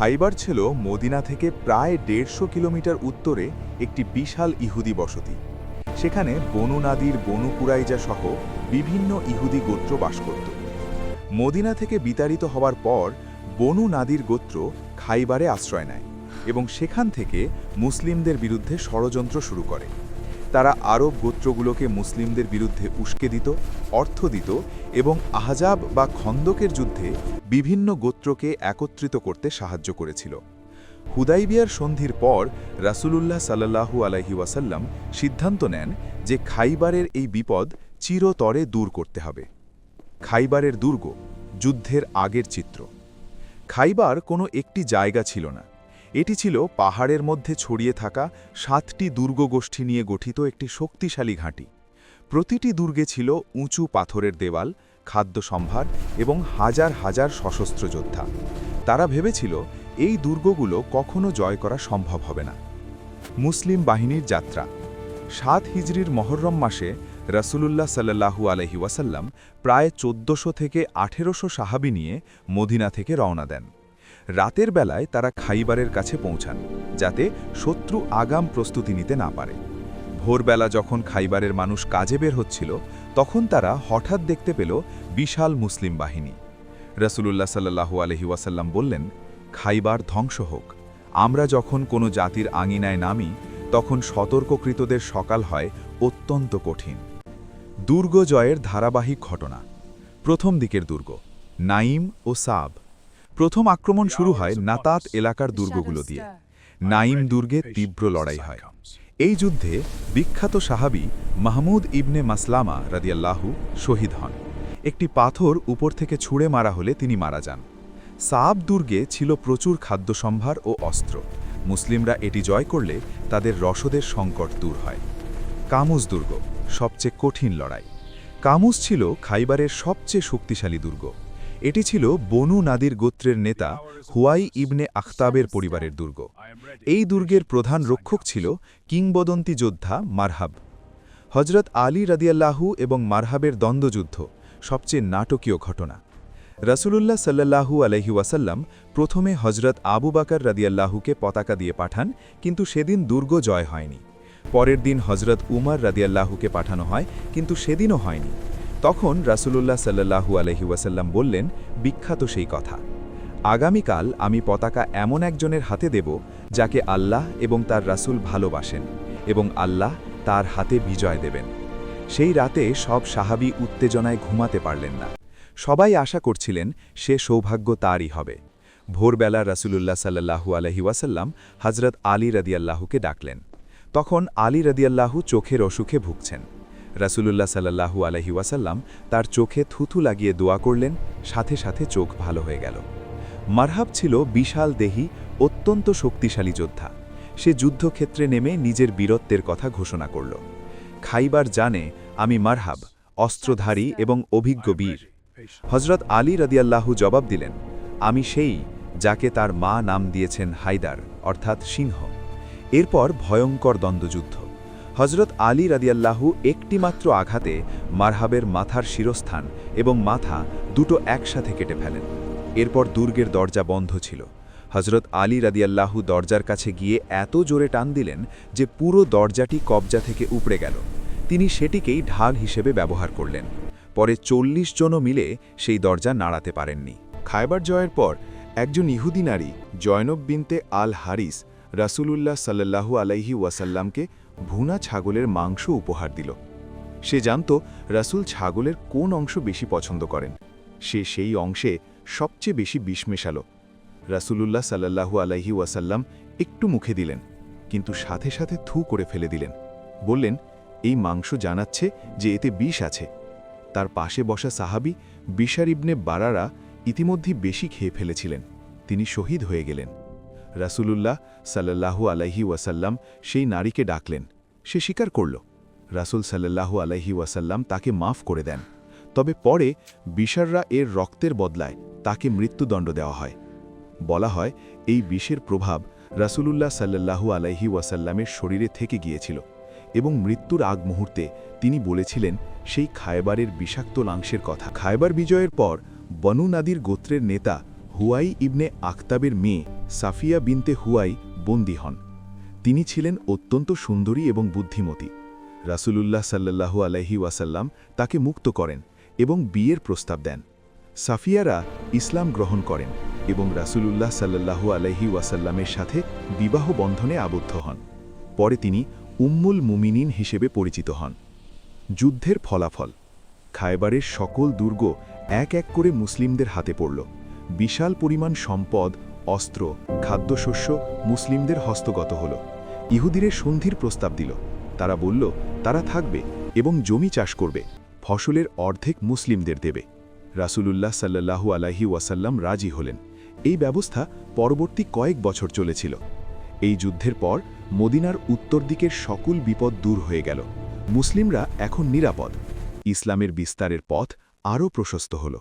খাইবার ছিল মদিনা থেকে প্রায় ১৫০ কিলোমিটার উত্তরে একটি বিশাল ইহুদি বসতি। সেখানে বনু নাদির, বনু কুরাইজা সহ বিভিন্ন ইহুদি গোত্র বাস করত। মদিনা থেকে বিতাড়িত হওয়ার পর বনু নাদির গোত্র খাইবারে আশ্রয় নেয় এবং সেখান থেকে মুসলিমদের বিরুদ্ধে ষড়যন্ত্র শুরু করে। তারা আরব গোত্রগুলোকে মুসলিমদের বিরুদ্ধে উস্কে দিত, অর্থ দিত এবং আহজাব বা খন্দকের যুদ্ধে বিভিন্ন গোত্রকে একত্রিত করতে সাহায্য করেছিল। হুদাইবিয়ার সন্ধির পর রাসূলুল্লাহ সাল্লাল্লাহু আলাইহি ওয়াসাল্লাম সিদ্ধান্ত নেন যে খাইবারের এই বিপদ চিরতরে দূর করতে হবে। খাইবারের দুর্গ, যুদ্ধের আগের চিত্র। খাইবার কোনো একটি জায়গা ছিল না, এটি ছিল পাহাড়ের মধ্যে ছড়িয়ে থাকা ৭টি দুর্গগোষ্ঠী নিয়ে গঠিত একটি শক্তিশালী ঘাঁটি। প্রতিটি দুর্গে ছিল উঁচু পাথরের দেওয়াল, খাদ্য সম্ভার এবং হাজার হাজার সশস্ত্র যোদ্ধা। তারা ভেবেছিল এই দুর্গগুলো কখনো জয় করা সম্ভব হবে না। মুসলিম বাহিনীর যাত্রা। ৭ হিজরির মহররম মাসে রাসূলুল্লাহ সাল্লাল্লাহু আলাইহি ওয়াসাল্লাম প্রায় ১৪০০ থেকে ১৮০০ সাহাবী নিয়ে মদিনা থেকে রওনা দেন। রাতের বেলায় তারা খাইবারের কাছে পৌঁছান, যাতে শত্রু আগাম প্রস্তুতি নিতে না পারে। ভোরবেলা যখন খাইবারের মানুষ কাজে বের হচ্ছিল, তখন তারা হঠাৎ দেখতে পেল বিশাল মুসলিম বাহিনী। রাসূলুল্লাহ সাল্লাল্লাহু আলাইহি ওয়াসাল্লাম বললেন, খাইবার ধ্বংস হোক। আমরা যখন কোনো জাতির আঙিনায় নামি, তখন সতর্ককৃতদের সকাল হয় অত্যন্ত কঠিন। দুর্গ জয়ের ধারাবাহিক ঘটনা। প্রথম দিকের দুর্গ, নাইম ও সাব। প্রথম আক্রমণ শুরু হয় নাতাত এলাকার দুর্গগুলো দিয়ে। নাইম দুর্গে তীব্র লড়াই হয়। এই যুদ্ধে বিখ্যাত সাহাবী মাহমুদ ইবনে মাসলামা রাদিয়াল্লাহু শহীদ হন। একটি পাথর উপর থেকে ছুঁড়ে মারা হলে তিনি মারা যান। সাব দুর্গে ছিল প্রচুর খাদ্যসম্ভার ও অস্ত্র। মুসলিমরা এটি জয় করলে তাদের রসদের সংকট দূর হয়। কামুস দুর্গ, সবচেয়ে কঠিন লড়াই। কামুস ছিল খাইবারের সবচেয়ে শক্তিশালী দুর্গ। এটি ছিল বনু নাদির গোত্রের নেতা হুয়াই ইবনে আখতাবের পরিবারের দুর্গ। এই দুর্গের প্রধান রক্ষক ছিল কিংবদন্তি যোদ্ধা মারহাব। হজরত আলী রাদিয়াল্লাহু এবং মারহাবের দ্বন্দ্বযুদ্ধ সবচেয়ে নাটকীয় ঘটনা। রাসূলুল্লাহ সাল্লাল্লাহু আলাইহি ওয়াসাল্লাম প্রথমে হজরত আবু বকর রাদিয়াল্লাহুকে পতাকা দিয়ে পাঠান, কিন্তু সেদিন দুর্গ জয় হয়নি। পরের দিন হজরত উমর রাদিয়াল্লাহুকে পাঠানো হয়, কিন্তু সেদিনও হয়নি। তখন রাসূলুল্লাহ সাল্লাল্লাহু আলাইহি ওয়াসাল্লাম বললেন বিখ্যাত সেই কথা, আগামীকাল আমি পতাকা এমন একজনের হাতে দেব যাকে আল্লাহ এবং তার রাসূল ভালোবাসেন, এবং আল্লাহ তার হাতে বিজয় দেবেন। সেই রাতে সব সাহাবী উত্তেজনায় ঘুমাতে পারলেন না। সবাই আশা করছিলেন সে সৌভাগ্য তারই হবে। ভোরবেলা রাসূলুল্লাহ সাল্লাল্লাহু আলাইহি ওয়াসাল্লাম হজরত আলী রাদিয়াল্লাহুকে ডাকলেন। তখন আলী রাদিয়াল্লাহু চোখের অসুখে ভুগছেন। রাসূলুল্লাহ সাল্লাল্লাহু আলাইহি ওয়াসাল্লাম তার চোখে থুথু লাগিয়ে দোয়া করলেন, সাথে সাথে চোখ ভালো হয়ে গেল। মারহাব ছিল বিশাল দেহী, অত্যন্ত শক্তিশালী যোদ্ধা। সে যুদ্ধক্ষেত্রে নেমে নিজের বীরত্বের কথা ঘোষণা করল। খাইবার জানে আমি মারহাব, অস্ত্রধারী এবং অভিজ্ঞ বীর। হজরত আলী রাদিয়াল্লাহু জবাব দিলেন, আমি সেই যাকে তার মা নাম দিয়েছেন হায়দার, অর্থাৎ সিংহ। এরপর ভয়ঙ্কর দ্বন্দ্বযুদ্ধ। হজরত আলী রাদিয়াল্লাহু একটিমাত্র আঘাতে মারহাবের মাথার শিরস্থান এবং মাথা দুটো একসাথে কেটে ফেলেন। এরপর দুর্গের দরজা বন্ধ ছিল। হজরত আলী রাদিয়াল্লাহু দরজার কাছে গিয়ে এত জোরে টান দিলেন যে পুরো দরজাটি কবজা থেকে উপড়ে গেল। তিনি সেটিকেই ঢাল হিসেবে ব্যবহার করলেন। পরে ৪০ জনও মিলে সেই দরজা নাড়াতে পারেননি। খায়বার জয়ের পর একজন ইহুদি নারী জয়নব বিনতে আল হারিস রাসূলুল্লাহ সাল্লাল্লাহু আলাইহি ওয়াসাল্লামকে ভুনা ছাগলের মাংস উপহার দিল। সে জানত রাসূল ছাগলের কোন অংশ বেশি পছন্দ করেন। সে সেই অংশে সবচেয়ে বেশি বিষ মেশালো। রাসূলুল্লাহ সাল্লাল্লাহু আলাইহি ওয়াসাল্লাম একটু মুখে দিলেন, কিন্তু সাথে সাথে থু করে ফেলে দিলেন। বললেন, এই মাংস জানাচ্ছে যে এতে বিষ আছে। তার পাশে বসা সাহাবী বিশার ইবনে বারারা ইতিমধ্যেই বেশি খেয়ে ফেলেছিলেন। তিনি শহীদ হয়ে গেলেন। রাসূলুল্লাহ সাল্লাল্লাহু আলাইহি ওয়াসাল্লাম সেই নারীকে ডাকলেন। সে স্বীকার করল। রাসূল সাল্লাল্লাহু আলাইহি ওয়াসাল্লাম তাকে মাফ করে দেন। তবে পরে বিশাররা এর রক্তের বদলায় তাকে মৃত্যুদণ্ড দেওয়া হয়। বলা হয় এই বিষের প্রভাব রাসূলুল্লাহ সাল্লাল্লাহু আলাইহি ওয়াসাল্লামের শরীরে থেকে গিয়েছিল এবং মৃত্যুর আগ মুহূর্তে তিনি বলেছিলেন সেই খায়বারের বিষাক্ত লাংশের কথা। খায়বার বিজয়ের পর বনু নাদির গোত্রের নেতা হুয়াই ইবনে আখতাবের মেয়ে সাফিয়া বিনতে হুয়াই বন্দী হন। তিনি ছিলেন অত্যন্ত সুন্দরী এবং বুদ্ধিমতী। রাসূলুল্লাহ সাল্লাল্লাহু আলাইহি ওয়াসাল্লাম তাকে মুক্ত করেন এবং বিয়ের প্রস্তাব দেন। সাফিয়ারা ইসলাম গ্রহণ করেন এবং রাসূলুল্লাহ সাল্লাল্লাহু আলাইহি ওয়াসাল্লামের সাথে বিবাহ বন্ধনে আবদ্ধ হন। পরে তিনি উম্মুল মুমিনিন হিসেবে পরিচিত হন। যুদ্ধের ফলাফল। খায়বারের সকল দুর্গ এক এক করে মুসলিমদের হাতে পড়ল। বিশাল পরিমাণ সম্পদ, অস্ত্র, খাদ্যশস্য মুসলিমদের হস্তগত হল। ইহুদিরে সন্ধির প্রস্তাব দিল। তারা বলল তারা থাকবে এবং জমি চাষ করবে, ফসলের অর্ধেক মুসলিমদের দেবে। রাসূলুল্লাহ সাল্লাল্লাহু আলাইহি ওয়াসাল্লাম রাজি হলেন। এই ব্যবস্থা পরবর্তী কয়েক বছর চলেছিল। এই যুদ্ধের পর মদিনার উত্তর দিকের সকল বিপদ দূর হয়ে গেল। মুসলিমরা এখন নিরাপদ। ইসলামের বিস্তারের পথ আরও প্রশস্ত হল।